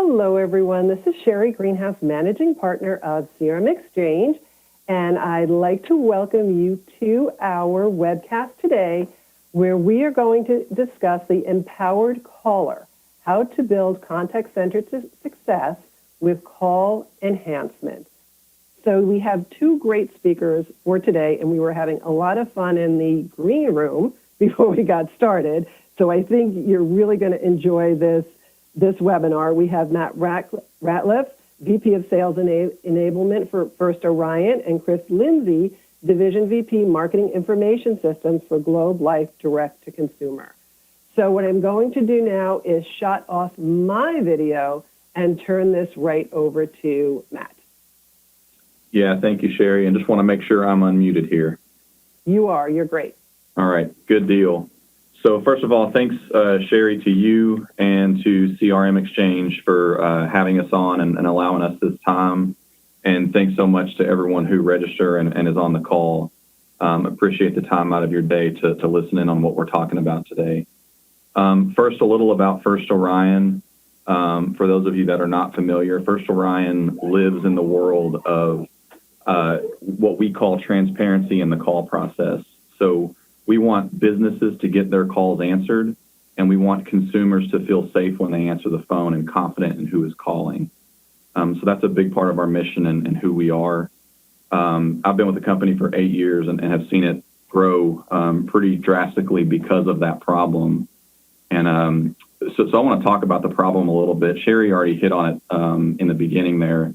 Hello, everyone. This is Sheri, Greenhaus Managing Partner of CRMXchange, and I'd like to welcome you to our webcast today, where we are going to discuss the empowered caller, how to build contact center success with Call Enhancement. So we have two great speakers for today, and we were having a lot of fun in the green room before we got started. So I think you're really going to enjoy this webinar. We have Matt Rateliff, VP of Sales Enablement for First Orion, and Chris Lindsey, Division VP Marketing Information Systems for Globe Life Direct to Consumer. So what I'm going to do now is shut off my video and turn this right over to Matt. Yeah, thank you, Sheri. And just want to make sure I'm unmuted here. You are. You're great. All right. Good deal. So first of all, thanks, Sheri, to you and to CRMXchange for having us on and allowing us this time. And thanks so much to everyone who registered and is on the call. Appreciate the time out of your day to listen in on what we're talking about today. First, a little about First Orion. For those of you that are not familiar, First Orion lives in the world of what we call transparency in the call process. So we want businesses to get their calls answered, and we want consumers to feel safe when they answer the phone and confident in who is calling. So that's a big part of our mission and who we are. I've been with the company for 8 years and have seen it grow pretty drastically because of that problem. And so I want to talk about the problem a little bit. Sheri already hit on it in the beginning there.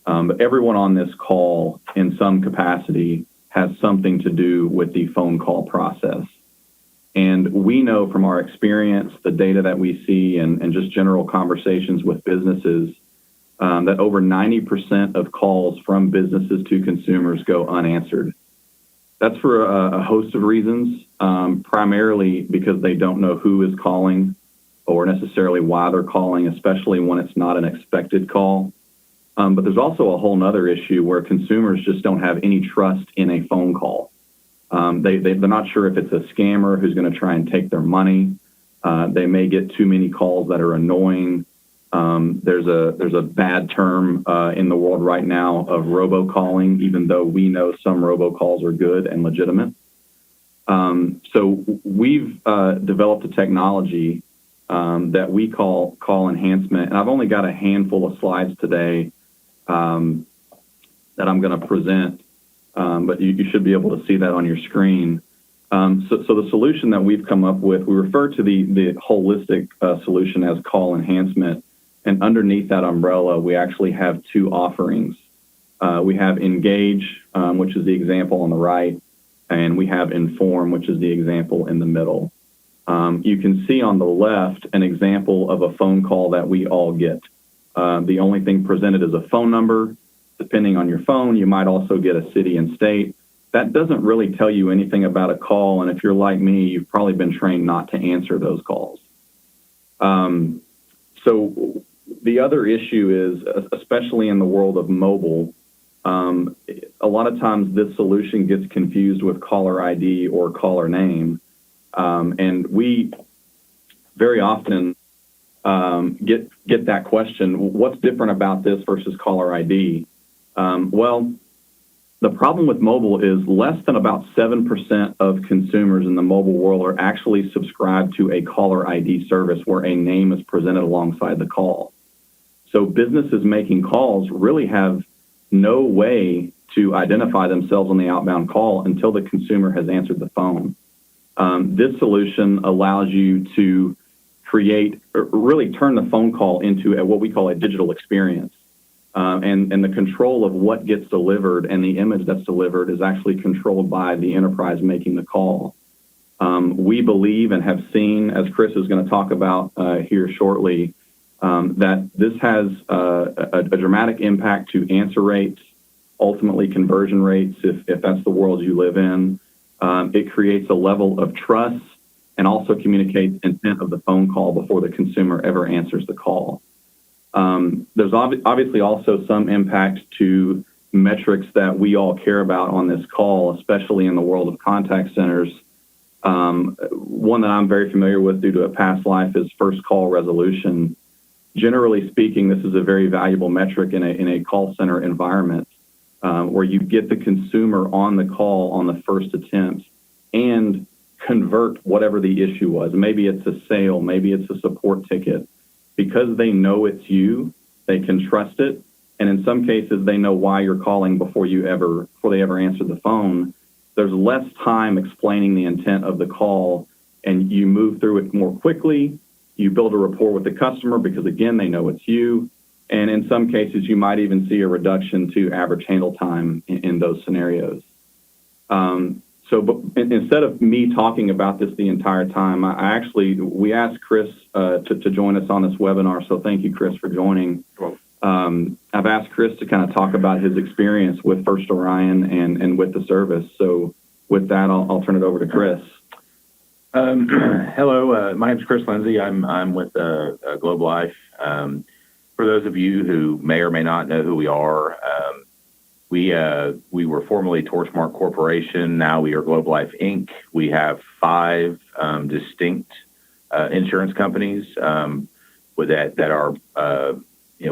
But everyone on this call in some capacity has something to do with the phone call process. And we know from our experience, the data that we see and just general conversations with businesses, that over 90% of calls from businesses to consumers go unanswered. That's for a host of reasons, primarily because they don't know who is calling or necessarily why they're calling, especially when it's not an expected call. But there's also a whole nother issue where consumers just don't have any trust in a phone call. They're not sure if it's a scammer who's going to try and take their money. They may get too many calls that are annoying. There's a bad term in the world right now of robocalling, even though we know some robocalls are good and legitimate. So we've developed a technology that we call Call Enhancement, and I've only got a handful of slides today that I'm going to present, but you should be able to see that on your screen. So the solution that we've come up with, we refer to the holistic solution as Call Enhancement, and underneath that umbrella, we actually have two offerings. We have Engage, which is the example on the right, and we have Inform, which is the example in the middle. You can see on the left an example of a phone call that we all get. The only thing presented is a phone number. Depending on your phone, you might also get a city and state. That doesn't really tell you anything about a call, and if you're like me, you've probably been trained not to answer those calls. So the other issue is, especially in the world of mobile, a lot of times this solution gets confused with caller ID or caller name. And we very often get that question, what's different about this versus caller ID? Well, the problem with mobile is less than about 7% of consumers in the mobile world are actually subscribed to a caller ID service where a name is presented alongside the call. So businesses making calls really have no way to identify themselves on the outbound call until the consumer has answered the phone. This solution allows you to create, or really turn the phone call into what we call a digital experience. And the control of what gets delivered and the image that's delivered is actually controlled by the enterprise making the call. We believe and have seen, as Chris is going to talk about here shortly, that this has a dramatic impact to answer rates, ultimately conversion rates, if that's the world you live in. It creates a level of trust and also communicates intent of the phone call before the consumer ever answers the call. There's obviously also some impact to metrics that we all care about on this call, especially in the world of contact centers. One that I'm very familiar with due to a past life is first call resolution. generally speaking, this is a very valuable metric in a call center environment where you get the consumer on the call on the first attempt and convert whatever the issue was. Maybe it's a sale, maybe it's a support ticket. Because they know it's you, they can trust it. And in some cases, they know why you're calling before they ever answer the phone. There's less time explaining the intent of the call, and you move through it more quickly. You build a rapport with the customer because, again, they know it's you. And in some cases, you might even see a reduction to average handle time in those scenarios. But instead of me talking about this the entire time, we asked Chris to join us on this webinar. So thank you, Chris, for joining. I've asked Chris to kind of talk about his experience with First Orion and with the service. So with that, I'll turn it over to Chris. Hello, my name is Chris Lindsey. I'm with Globe Life. For those of you who may or may not know who we are, we were formerly Torchmark Corporation. Now we are Globe Life Inc. We have 5 distinct insurance companies that are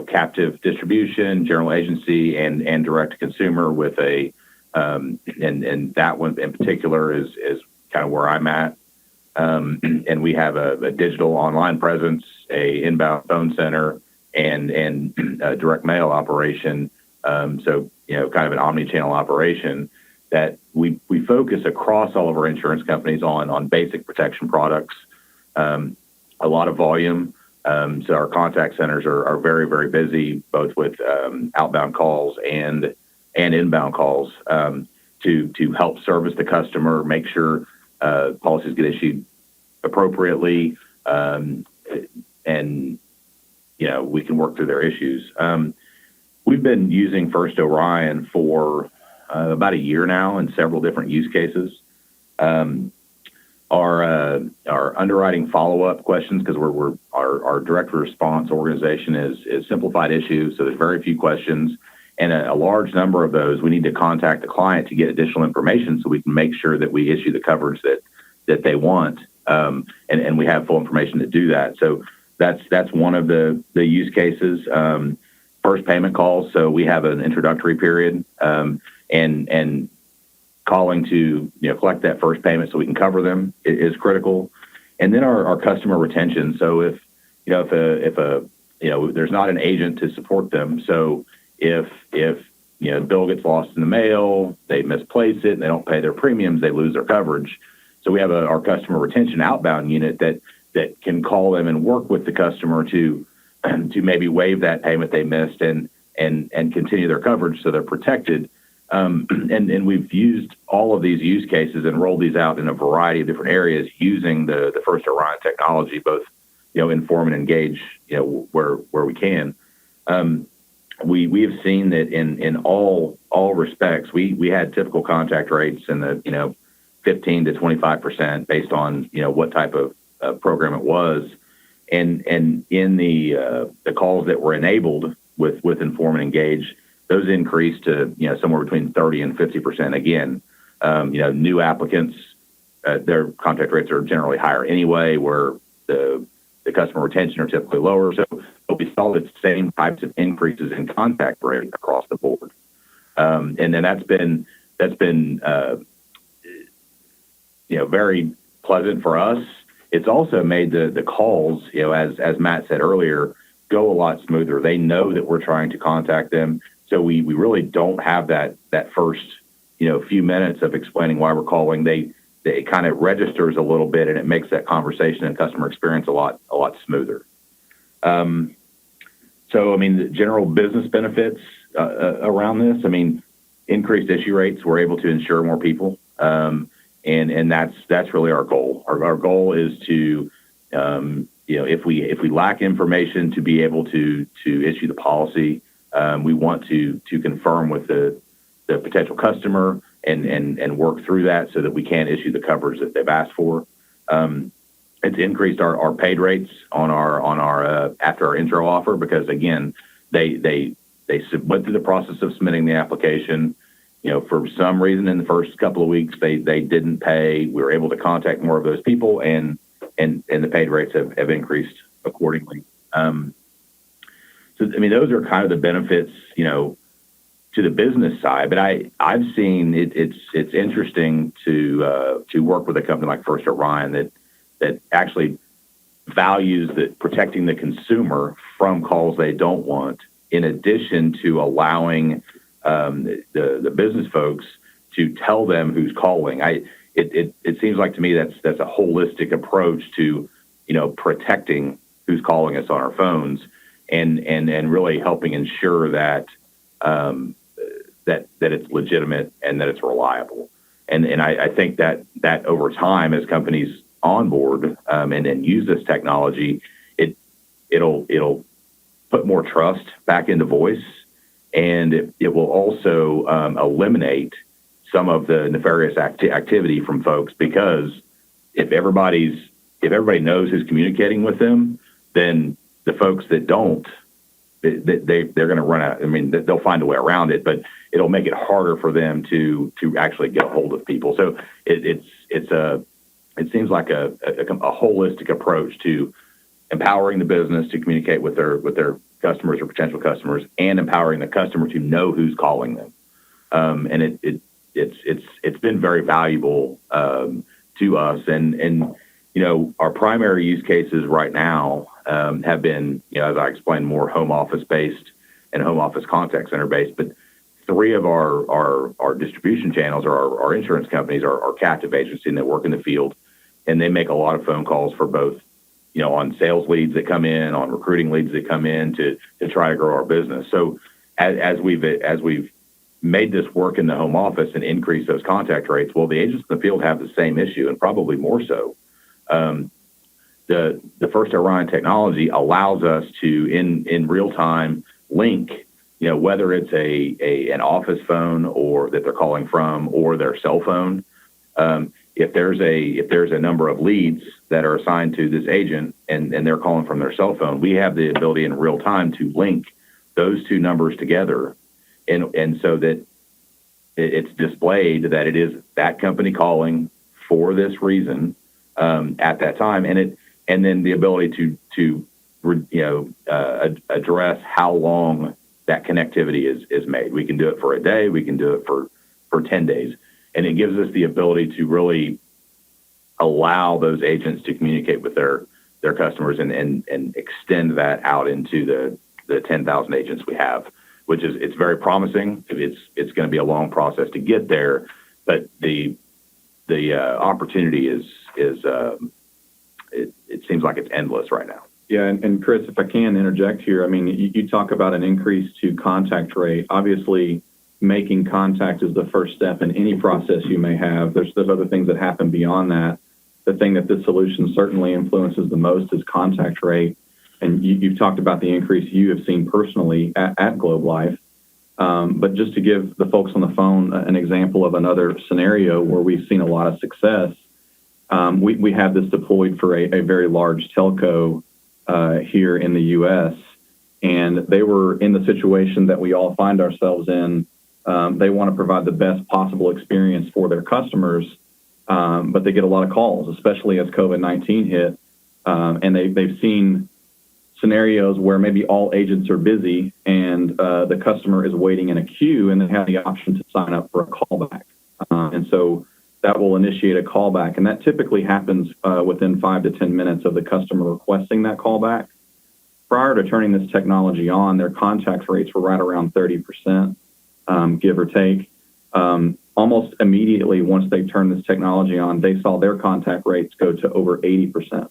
captive distribution, general agency, and direct to consumer. With and that one in particular is kind of where I'm at. And we have a digital online presence, a inbound phone center, and a direct mail operation. So, kind of an omni-channel operation that we focus across all of our insurance companies on basic protection products, a lot of volume. So our contact centers are very, very busy, both with outbound calls and inbound calls to help service the customer, make sure policies get issued appropriately, and we can work through their issues. We've been using First Orion for about a year now in several different use cases. Our underwriting follow-up questions, because our direct response organization is simplified issues, so there's very few questions, and a large number of those we need to contact the client to get additional information so we can make sure that we issue the coverage that they want, and we have full information to do that. So that's one of the use cases. First payment calls, so we have an introductory period, and calling to collect that first payment so we can cover them is critical. And then our customer retention. So if there's not an agent to support them, so if the bill gets lost in the mail, they misplace it, and they don't pay their premiums, they lose their coverage. So we have our customer retention outbound unit that can call them and work with the customer to maybe waive that payment they missed and continue their coverage so they're protected. And we've used all of these use cases and rolled these out in a variety of different areas using the First Orion technology, both inform and engage where we can. We have seen that in all respects, we had typical contact rates in the 15 to 25% based on what type of program it was, and in the calls that were enabled with inform and engage, those increased to somewhere between 30 and 50%. Again, new applicants, their contact rates are generally higher anyway, where the customer retention are typically lower. So we saw the same types of increases in contact rate across the board, and then that's been very pleasant for us. It's also made the calls, as Matt said earlier, go a lot smoother. They know that we're trying to contact them. So we really don't have that first, few minutes of explaining why we're calling. They kind of registers a little bit, and it makes that conversation and customer experience a lot smoother. So, the general business benefits around this, increased issue rates, we're able to insure more people. And that's really our goal. Our goal is to, if we lack information to be able to issue the policy, we want to confirm with the potential customer and work through that so that we can issue the coverage that they've asked for. It's increased our paid rates on our after our intro offer, because again, they went through the process of submitting the application. For some reason in the first couple of weeks they didn't pay. We were able to contact more of those people, and the paid rates have increased accordingly. So, I mean, those are kind of the benefits, to the business side. But I've seen it's interesting to work with a company like First Orion that actually values protecting the consumer from calls they don't want, in addition to allowing the business folks to tell them who's calling. It seems like to me that's a holistic approach to protecting who's calling us on our phones and really helping ensure that that it's legitimate and that it's reliable. And I think that over time, as companies onboard and then use this technology, it'll put more trust back into voice, and it will also eliminate some of the nefarious activity from folks, because if everybody knows who's communicating with them, then the folks that don't, they're going to run out. I mean, they'll find a way around it, but it'll make it harder for them to actually get a hold of people. So it seems like a holistic approach to empowering the business to communicate with their customers or potential customers, and empowering the customer to know who's calling them. And it's been very valuable to us. And our primary use cases right now have been, as I explained, more home office based and home office contact center based. But 3 of our distribution channels, or our insurance companies, are captive agencies that work in the field, and they make a lot of phone calls for both, on sales leads that come in, on recruiting leads that come in to try to grow our business. So as we've made this work in the home office and increase those contact rates, well, the agents in the field have the same issue, and probably more so. The First Orion technology allows us to in real time link, whether it's an office phone or that they're calling from, or their cell phone. If there's a number of leads that are assigned to this agent and they're calling from their cell phone, we have the ability in real time to link those 2 numbers together, and so that it's displayed that it is that company calling for this reason at that time, and then the ability to address how long that connectivity is made. We can do it for a day, we can do it for 10 days. And it gives us the ability to really allow those agents to communicate with their customers and extend that out into the 10,000 agents we have, which it's very promising. It's going to be a long process to get there, but the opportunity it seems like it's endless right now. Yeah, and Chris, if I can interject here, I mean, you talk about an increase to contact rate. Obviously, making contact is the first step in any process you may have. There's other things that happen beyond that. The thing that this solution certainly influences the most is contact rate. And you've talked about the increase you have seen personally at Globe Life. But just to give the folks on the phone an example of another scenario where we've seen a lot of success, we had this deployed for a very large telco here in the U.S., and they were in the situation that we all find ourselves in. They want to provide the best possible experience for their customers, but they get a lot of calls, especially as COVID-19 hit, and they've seen scenarios where maybe all agents are busy and the customer is waiting in a queue, and they have the option to sign up for a callback. And so that will initiate a callback, and that typically happens within 5 to 10 minutes of the customer requesting that callback. Prior to turning this technology on, their contact rates were right around 30%, give or take. Almost immediately, once they turned this technology on, they saw their contact rates go to over 80%.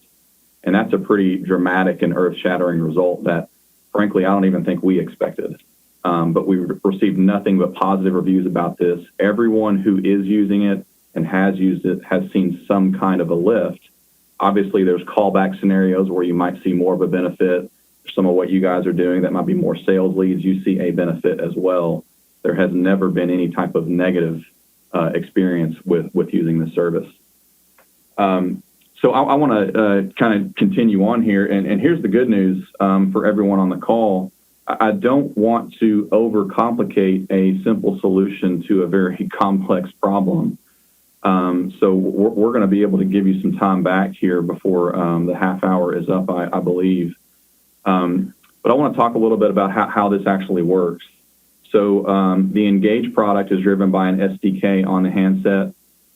And that's a pretty dramatic and earth-shattering result that, frankly, I don't even think we expected. But we received nothing but positive reviews about this. Everyone who is using it and has used it has seen some kind of a lift. Obviously, there's callback scenarios where you might see more of a benefit. Some of what you guys are doing that might be more sales leads, you see a benefit as well. There has never been any type of negative experience with using the service. So I want to kind of continue on here, and here's the good news for everyone on the call. I don't want to overcomplicate a simple solution to a very complex problem. So we're going to be able to give you some time back here before the half hour is up, I believe. But I want to talk a little bit about how this actually works. So the Engage product is driven by an SDK on the handset,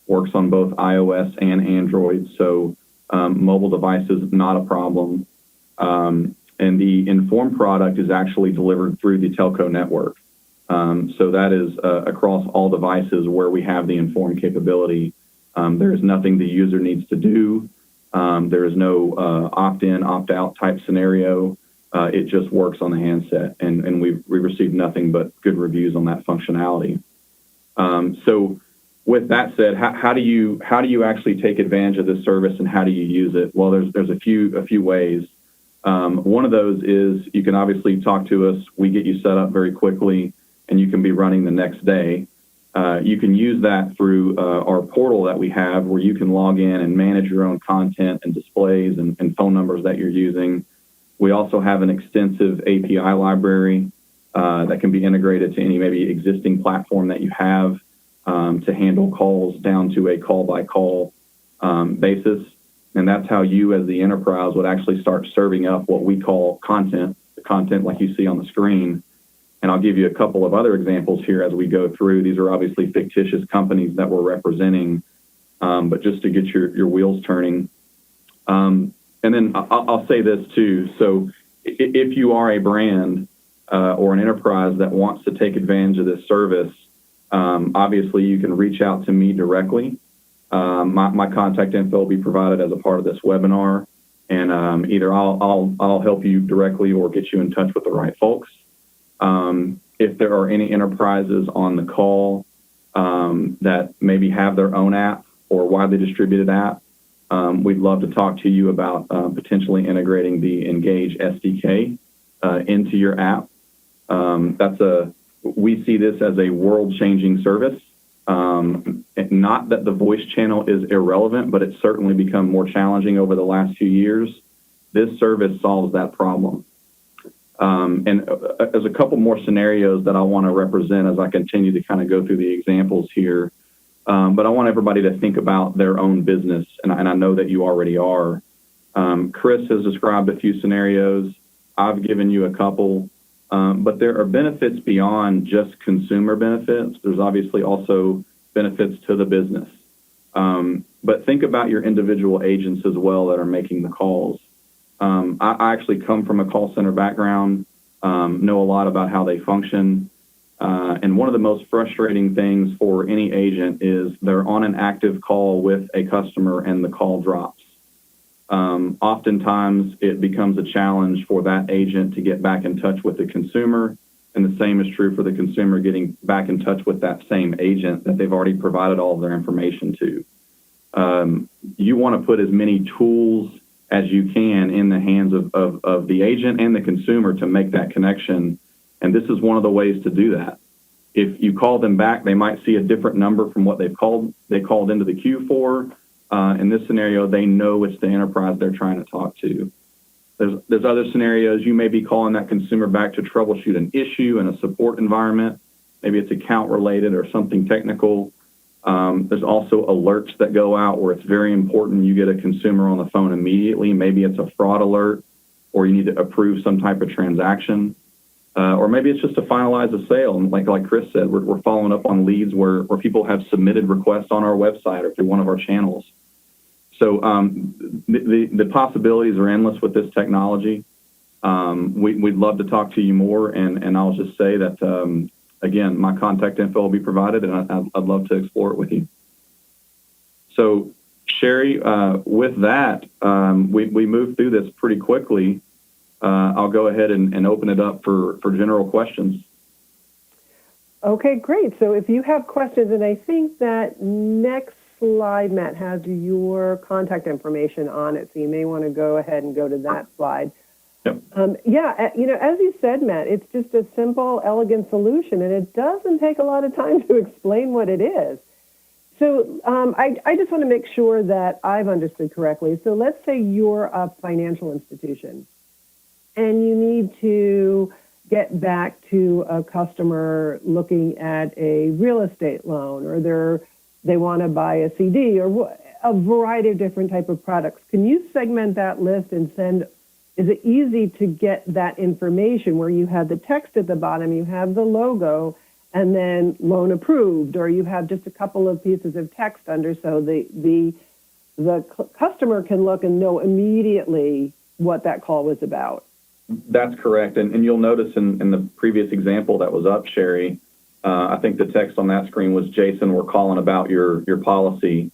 works on both iOS and Android, so mobile devices, not a problem. And the Inform product is actually delivered through the telco network. So that is across all devices where we have the Inform capability. There is nothing the user needs to do. There is no opt-in, opt-out type scenario. It just works on the handset, and we received nothing but good reviews on that functionality. So with that said, how do you actually take advantage of this service, and how do you use it? Well, there's a few ways. One of those is you can obviously talk to us. We get you set up very quickly, and you can be running the next day. You can use that through our portal that we have, where you can log in and manage your own content and displays and phone numbers that you're using. We also have an extensive API library that can be integrated to any maybe existing platform that you have to handle calls down to a call-by-call basis. And that's how you as the enterprise would actually start serving up what we call content, the content like you see on the screen. And I'll give you a couple of other examples here as we go through. These are obviously fictitious companies that we're representing, but just to get your wheels turning. And then I'll say this too. So if you are a brand or an enterprise that wants to take advantage of this service, obviously you can reach out to me directly. My contact info will be provided as a part of this webinar, and either I'll help you directly or get you in touch with the right folks. If there are any enterprises on the call that maybe have their own app or widely distributed app, we'd love to talk to you about potentially integrating the Engage Sdk into your app. We see this as a world-changing service. Not that the voice channel is irrelevant, but it's certainly become more challenging over the last few years. This service solves that problem. And there's a couple more scenarios that I want to represent as I continue to kind of go through the examples here. But I want everybody to think about their own business, and I know that you already are. Chris has described a few scenarios. I've given you a couple. But there are benefits beyond just consumer benefits. There's obviously also benefits to the business. But think about your individual agents as well that are making the calls. I actually come from a call center background, know a lot about how they function. And one of the most frustrating things for any agent is they're on an active call with a customer and the call drops. Oftentimes it becomes a challenge for that agent to get back in touch with the consumer, and the same is true for the consumer getting back in touch with that same agent that they've already provided all of their information to. You want to put as many tools as you can in the hands of the agent and the consumer to make that connection, and this is one of the ways to do that. If you call them back, they might see a different number from what they called into the queue for. In this scenario, they know it's the enterprise they're trying to talk to. There's other scenarios. You may be calling that consumer back to troubleshoot an issue in a support environment. Maybe it's account related or something technical. There's also alerts that go out where it's very important you get a consumer on the phone immediately. Maybe it's a fraud alert, or you need to approve some type of transaction. Or maybe it's just to finalize a sale. And like Chris said, we're following up on leads where people have submitted requests on our website or through one of our channels. So the possibilities are endless with this technology. We'd love to talk to you more, and I'll just say that, again, my contact info will be provided, and I'd love to explore it with you. So, Sheri, with that, we moved through this pretty quickly. I'll go ahead and open it up for general questions. Okay, great. So if you have questions, and I think that next slide, Matt, has your contact information on it, so you may want to go ahead and go to that slide. Yep. As you said, Matt, it's just a simple, elegant solution, and it doesn't take a lot of time to explain what it is. So I just want to make sure that I've understood correctly. So let's say you're a financial institution, and you need to get back to a customer looking at a real estate loan, or they want to buy a CD, or a variety of different type of products. Can you segment that list and send is it easy to get that information where you have the text at the bottom, you have the logo, and then loan approved, or you have just a couple of pieces of text under, so the customer can look and know immediately what that call was about? That's correct. And you'll notice in the previous example that was up, Sheri, I think the text on that screen was, Jason, we're calling about your policy.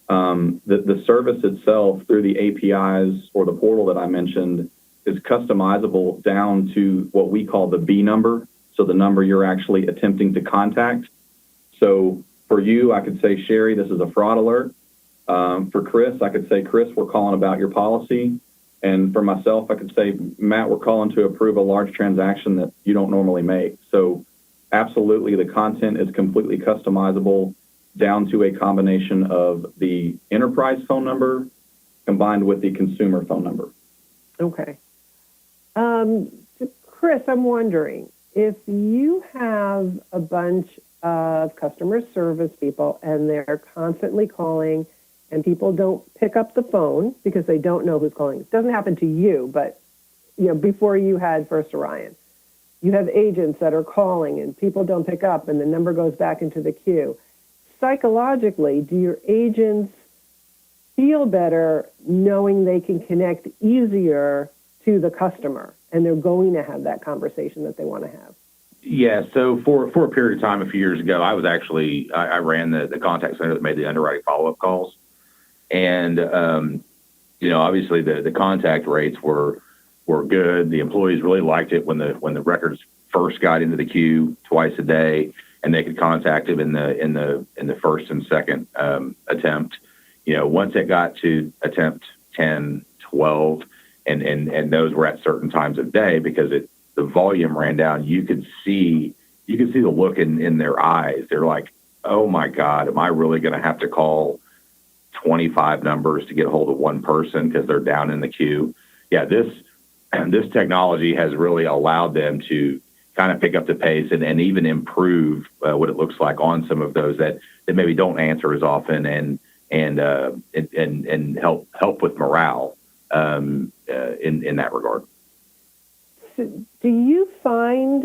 The service itself through the APIs or the portal that I mentioned is customizable down to what we call the B number, so the number you're actually attempting to contact. So for you, I could say, Sheri, this is a fraud alert. For Chris, I could say, Chris, we're calling about your policy. And for myself, I could say, Matt, we're calling to approve a large transaction that you don't normally make. So absolutely, the content is completely customizable down to a combination of the enterprise phone number combined with the consumer phone number. Okay. Chris, I'm wondering, if you have a bunch of customer service people and they're constantly calling and people don't pick up the phone because they don't know who's calling. It doesn't happen to you, but before you had First Orion, you have agents that are calling and people don't pick up and the number goes back into the queue. Psychologically, do your agents feel better knowing they can connect easier to the customer and they're going to have that conversation that they want to have? Yeah, so for a period of time a few years ago, I ran the contact center that made the underwriting follow-up calls. And, obviously the contact rates were good. The employees really liked it when the records first got into the queue twice a day, and they could contact them in the first and second attempt. Once it got to attempt 10, 12, and those were at certain times of day because the volume ran down, you could see the look in their eyes. They're like, oh my God, am I really going to have to call 25 numbers to get a hold of one person because they're down in the queue? Yeah, this technology has really allowed them to kind of pick up the pace and even improve what it looks like on some of those that maybe don't answer as often and help with morale in that regard. So do you find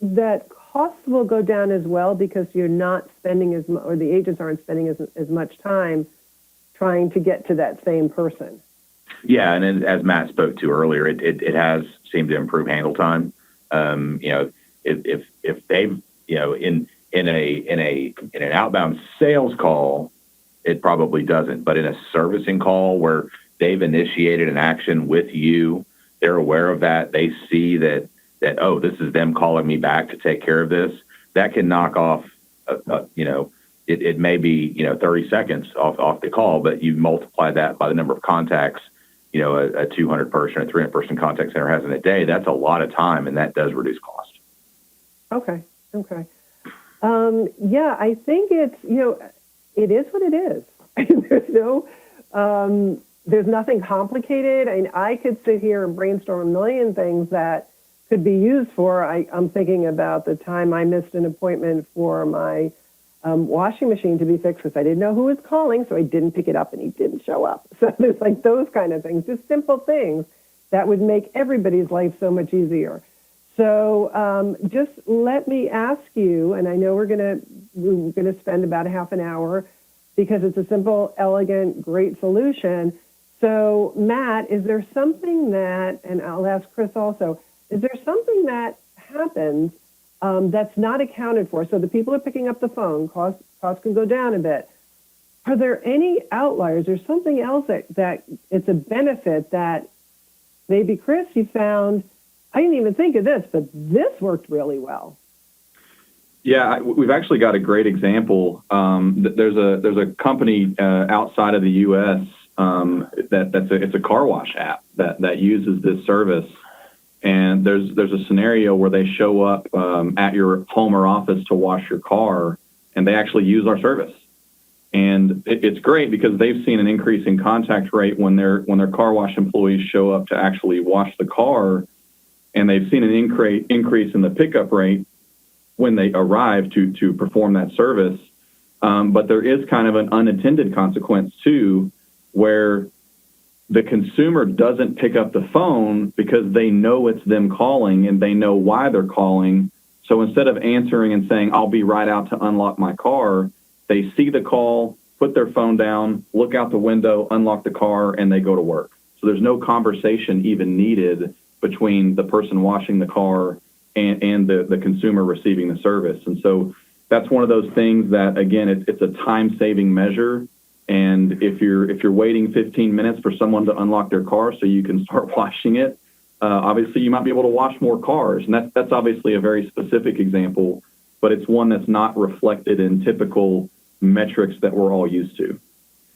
that costs will go down as well because you're not spending as much, or the agents aren't spending as much time trying to get to that same person? Yeah, and as Matt spoke to earlier, it has seemed to improve handle time. If they've in an outbound sales call, it probably doesn't, but in a servicing call where they've initiated an action with you, they're aware of that. They see that, oh, this is them calling me back to take care of this. That can knock off, it may be, 30 seconds off the call, but you multiply that by the number of contacts, a 200-person or 300-person contact center has in a day. That's a lot of time, and that does reduce cost. Okay. Yeah, I think it's, it is what it is. There's nothing complicated. I mean, I could sit here and brainstorm a million things that could be used for. I'm thinking about the time I missed an appointment for my washing machine to be fixed because I didn't know who was calling, so I didn't pick it up and he didn't show up. So there's like those kind of things, just simple things that would make everybody's life so much easier. So just let me ask you, and I know we're gonna spend about a half an hour because it's a simple, elegant, great solution. So Matt, is there something that, and I'll ask Chris also, is there something that happens that's not accounted for? So the people are picking up the phone, costs can go down a bit. Are there any outliers or something else that it's a benefit that maybe, Chris, you found, I didn't even think of this, but this worked really well? Yeah, we've actually got a great example. There's a company outside of the U.S. It's a car wash app that uses this service. And there's a scenario where they show up at your home or office to wash your car, and they actually use our service. And it's great because they've seen an increase in contact rate when their car wash employees show up to actually wash the car, and they've seen an increase in the pickup rate when they arrive to perform that service. But there is kind of an unintended consequence too, where the consumer doesn't pick up the phone because they know it's them calling and they know why they're calling. So instead of answering and saying, I'll be right out to unlock my car, they see the call, put their phone down, look out the window, unlock the car, and they go to work. So there's no conversation even needed between the person washing the car and the consumer receiving the service. And so that's one of those things that, again, it's a time-saving measure. And if you're waiting 15 minutes for someone to unlock their car so you can start washing it, obviously you might be able to wash more cars. And that's obviously a very specific example, but it's one that's not reflected in typical metrics that we're all used to.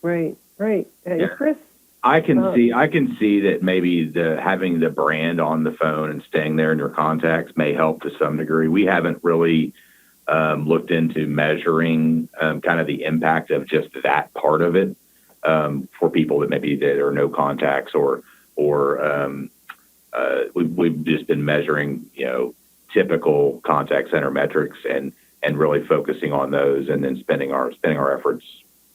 Right. Yeah. Chris? I can see that maybe having the brand on the phone and staying there in your contacts may help to some degree. We haven't really looked into measuring kind of the impact of just that part of it for people that maybe there are no contacts or we've just been measuring, typical contact center metrics and really focusing on those, and then spending our efforts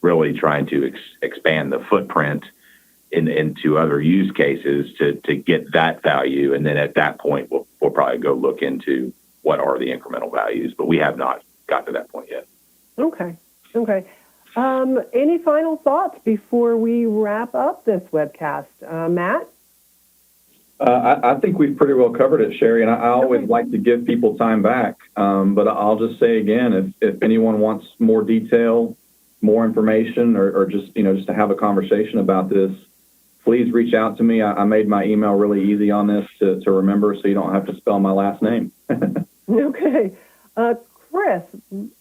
really trying to expand the footprint into other use cases to get that value. And then at that point, we'll probably go look into what are the incremental values, but we have not got to that point yet. Okay. Any final thoughts before we wrap up this webcast? Matt? I think we've pretty well covered it, Sheri, and I always like to give people time back. But I'll just say again, if anyone wants more detail, more information, or just to have a conversation about this, please reach out to me. I made my email really easy on this to remember, so you don't have to spell my last name. Okay. Chris,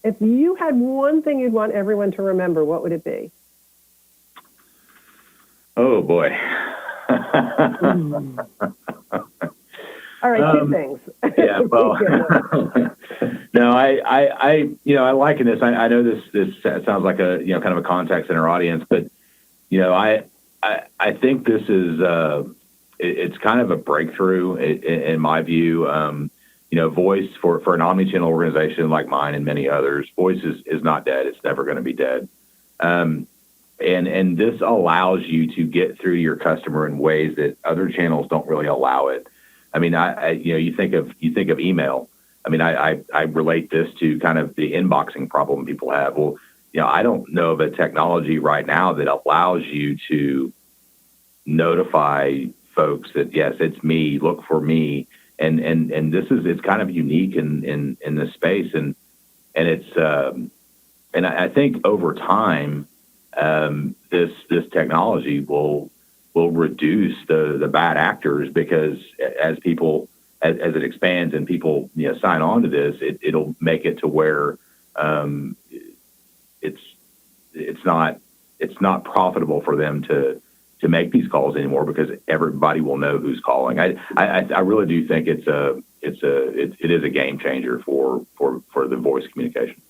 if you had one thing you'd want everyone to remember, what would it be? Oh, boy. All right, two things. Yeah, well, no, I liken this. I know this sounds like a kind of a contact center audience, but I think this is it's kind of a breakthrough in my view. Voice for an omnichannel organization like mine and many others, voice is not dead. It's never going to be dead. And this allows you to get through your customer in ways that other channels don't really allow it. I mean, you think of email. I mean, I relate this to kind of the inboxing problem people have. Well, I don't know of a technology right now that allows you to notify folks that, yes, it's me, look for me. And it's kind of unique in this space. And it's, and I think over time, this technology will reduce the bad actors, because as it expands and people sign on to this, it'll make it to where it's not profitable for them to make these calls anymore, because everybody will know who's calling. I really do think it is a game changer for the voice communication.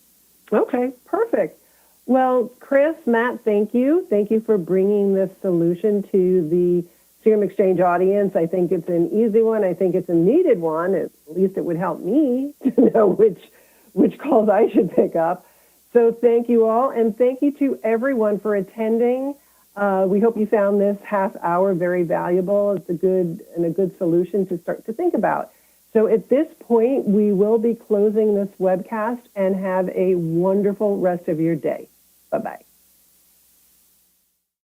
Okay, perfect. Well, Chris, Matt, thank you. Thank you for bringing this solution to the CRMXchange audience. I think it's an easy one. I think it's a needed one. At least it would help me to know which calls I should pick up. So thank you all, and thank you to everyone for attending. We hope you found this half hour very valuable. It's a good solution to start to think about. So at this point, we will be closing this webcast, and have a wonderful rest of your day. Bye-bye.